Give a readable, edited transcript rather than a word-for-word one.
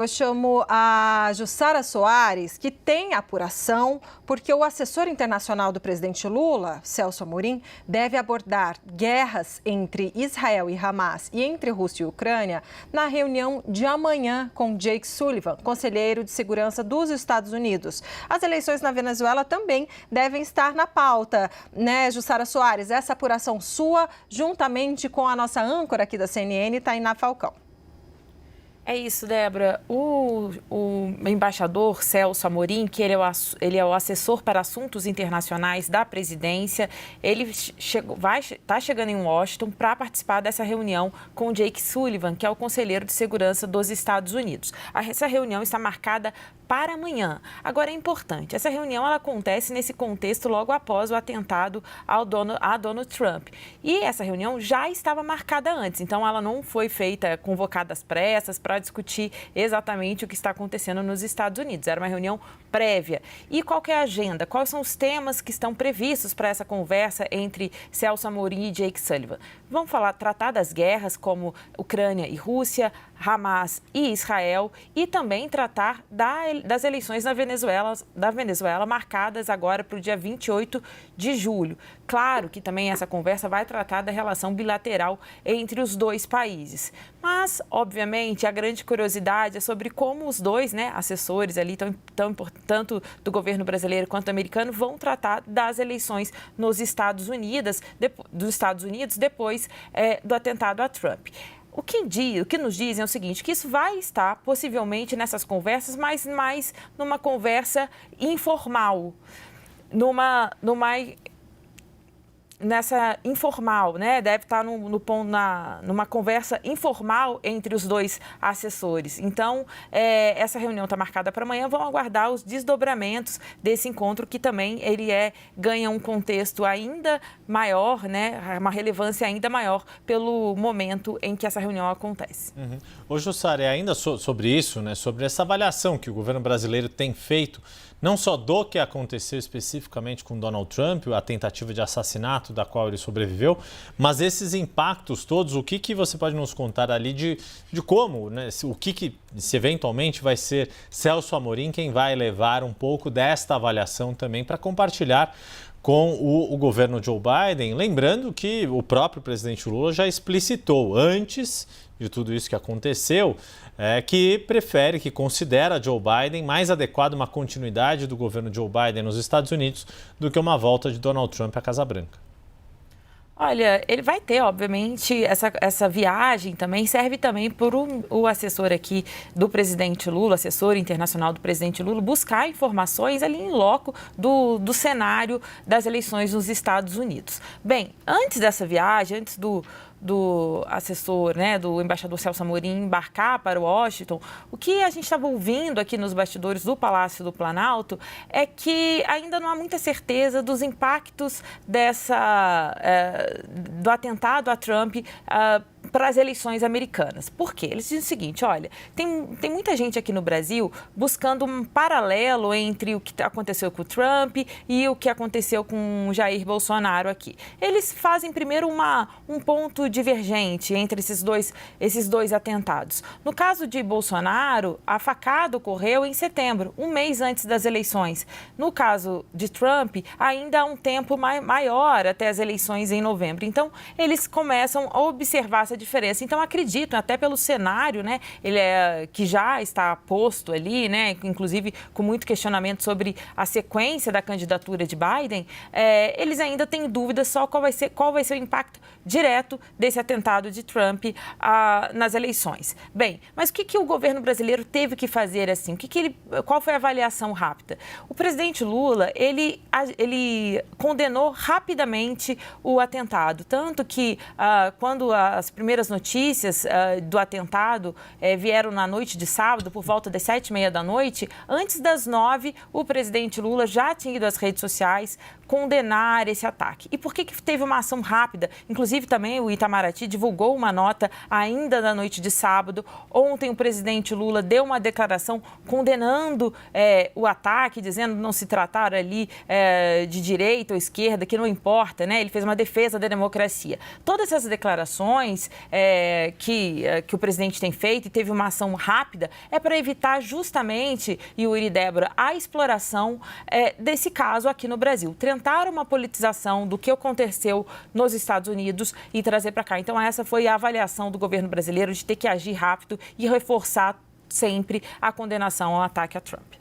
Eu chamo a Jussara Soares, que tem apuração, porque o assessor internacional do presidente Lula, Celso Amorim, deve abordar guerras entre Israel e Hamas e entre Rússia e Ucrânia na reunião de amanhã com Jake Sullivan, conselheiro de segurança dos Estados Unidos. As eleições na Venezuela também devem estar na pauta, né, Jussara Soares? Essa apuração sua, juntamente com a nossa âncora aqui da CNN, Tainá Falcão. É isso, Débora. O embaixador Celso Amorim, que ele é o assessor para assuntos internacionais da presidência, ele está chegando em Washington para participar dessa reunião com Jake Sullivan, que é o conselheiro de segurança dos Estados Unidos. Essa reunião está marcada para amanhã. Agora, é importante, essa reunião ela acontece nesse contexto logo após o atentado a Donald Trump. E essa reunião já estava marcada antes, então ela não foi convocada às pressas para discutir exatamente o que está acontecendo nos Estados Unidos. Era uma reunião prévia. E qual que é a agenda? Quais são os temas que estão previstos para essa conversa entre Celso Amorim e Jake Sullivan? Vamos tratar das guerras como Ucrânia e Rússia, Hamas e Israel, e também tratar das eleições da Venezuela marcadas agora para o dia 28 de julho. Claro que também essa conversa vai tratar da relação bilateral entre os dois países. Mas, obviamente, a grande curiosidade é sobre como os dois, assessores ali, tanto do governo brasileiro quanto americano, vão tratar das eleições nos Estados Unidos, depois do atentado a Trump. O que nos dizem é o seguinte, que isso vai estar possivelmente nessas conversas, mas mais numa conversa informal, nessa informal, deve estar numa conversa informal entre os dois assessores. Então, essa reunião está marcada para amanhã, vamos aguardar os desdobramentos desse encontro, que também ele ganha um contexto ainda maior, uma relevância ainda maior pelo momento em que essa reunião acontece. Ô, Jussara, ainda sobre isso, sobre essa avaliação que o governo brasileiro tem feito, não só do que aconteceu especificamente com Donald Trump, a tentativa de assassinato da qual ele sobreviveu, mas esses impactos todos, o que você pode nos contar ali de como, se eventualmente vai ser Celso Amorim quem vai levar um pouco desta avaliação também para compartilhar com o governo Joe Biden, lembrando que o próprio presidente Lula já explicitou antes de tudo isso que aconteceu, que considera Joe Biden mais adequado uma continuidade do governo Joe Biden nos Estados Unidos do que uma volta de Donald Trump à Casa Branca. Olha, ele vai ter, obviamente, essa viagem também serve também por o assessor aqui do presidente Lula, assessor internacional do presidente Lula, buscar informações ali em loco do cenário das eleições nos Estados Unidos. Bem, antes dessa viagem, antes do assessor, do embaixador Celso Amorim embarcar para Washington, o que a gente estava ouvindo aqui nos bastidores do Palácio do Planalto é que ainda não há muita certeza dos impactos do atentado a Trump para as eleições americanas. Por quê? Eles dizem o seguinte, olha, tem muita gente aqui no Brasil buscando um paralelo entre o que aconteceu com o Trump e o que aconteceu com o Jair Bolsonaro aqui. Eles fazem primeiro um ponto divergente entre esses dois atentados. No caso de Bolsonaro, a facada ocorreu em setembro, um mês antes das eleições. No caso de Trump, ainda há um tempo maior até as eleições em novembro. Então, eles começam a observar essa diferença. Então, acreditam, até pelo cenário, que já está posto ali, inclusive com muito questionamento sobre a sequência da candidatura de Biden, eles ainda têm dúvidas só qual vai ser o impacto direto desse atentado de Trump nas eleições. Bem, mas o que o governo brasileiro teve que fazer assim? Qual foi a avaliação rápida? O presidente Lula, ele condenou rapidamente o atentado, tanto que quando as primeiras notícias do atentado vieram na noite de sábado, por volta das 7h30 da noite, antes das 9h, o presidente Lula já tinha ido às redes sociais condenar esse ataque. E por que teve uma ação rápida? Inclusive, também o Itamaraty divulgou uma nota ainda na noite de sábado. Ontem, o presidente Lula deu uma declaração condenando o ataque, dizendo não se tratar ali de direita ou esquerda, que não importa, Ele fez uma defesa da democracia. Todas essas declarações que o presidente tem feito e teve uma ação rápida, é para evitar justamente, Yuri e Débora, a exploração desse caso aqui no Brasil. Tentar uma politização do que aconteceu nos Estados Unidos e trazer para cá. Então, essa foi a avaliação do governo brasileiro de ter que agir rápido e reforçar sempre a condenação ao ataque a Trump.